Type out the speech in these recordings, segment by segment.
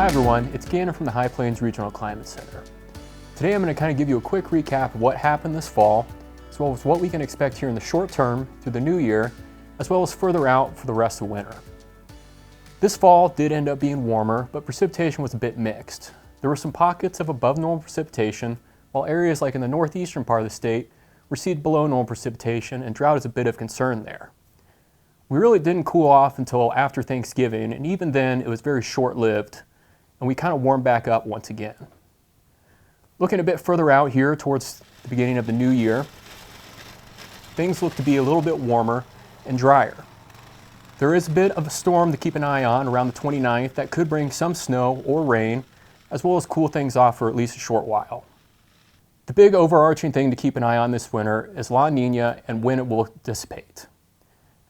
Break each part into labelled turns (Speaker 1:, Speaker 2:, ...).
Speaker 1: everyone, it's Gannon from the High Plains Regional Climate Center. Today I'm going to kind of give you a quick recap of what happened this fall, as well as what we can expect here in the short term through the new year, as well as further out for the rest of winter. This fall did end up being warmer, but precipitation was a bit mixed. There were some pockets of above normal precipitation, while areas like in the northeastern part of the state received below normal precipitation, and drought is a bit of concern there. We really didn't cool off until after Thanksgiving, and even then it was very short-lived, and we kind of warmed back up once again. Looking a bit further out here towards the beginning of the new year, things look to be a little bit warmer and drier. There is a bit of a storm to keep an eye on around the 29th that could bring some snow or rain, as well as cool things off for at least a short while. The big overarching thing to keep an eye on this winter is La Niña and when it will dissipate.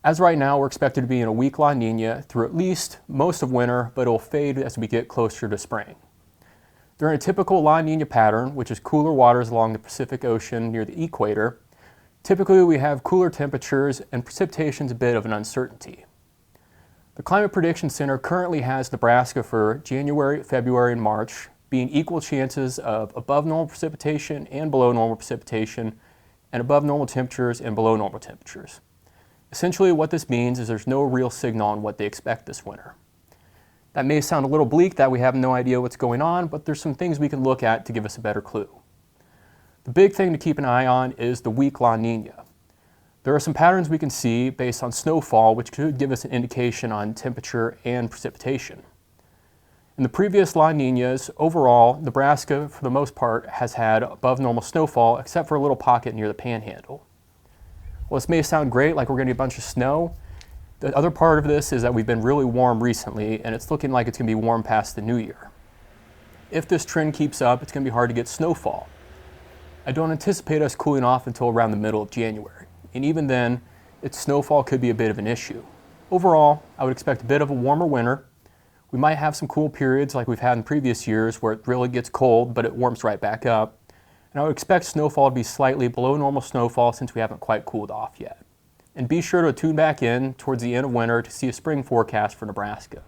Speaker 1: As right now, we're expected to be in a weak La Niña through at least most of winter, but it will fade as we get closer to spring. During a typical La Niña pattern, which is cooler waters along the Pacific Ocean near the equator, typically we have cooler temperatures and precipitation is a bit of an uncertainty. The Climate Prediction Center currently has Nebraska for January, February, and March being equal chances of above normal precipitation and below normal precipitation, and above normal temperatures and below normal temperatures. Essentially what this means is there's no real signal on what they expect this winter. That may sound a little bleak that we have no idea what's going on, but there's some things we can look at to give us a better clue. The big thing to keep an eye on is the weak La Niña. There are some patterns we can see based on snowfall which could give us an indication on temperature and precipitation. In the previous La Niñas, overall, Nebraska for the most part has had above normal snowfall except for a little pocket near the Panhandle. Well, this may sound great, like we're going to get a bunch of snow. The other part of this is that we've been really warm recently, and it's looking like it's going to be warm past the new year. If this trend keeps up, it's going to be hard to get snowfall. I don't anticipate us cooling off until around the middle of January, and even then, snowfall could be a bit of an issue. Overall, I would expect a bit of a warmer winter. We might have some cool periods like we've had in previous years where it really gets cold, but it warms right back up. And I would expect snowfall to be slightly below normal snowfall since we haven't quite cooled off yet. And be sure to tune back in towards the end of winter to see a spring forecast for Nebraska.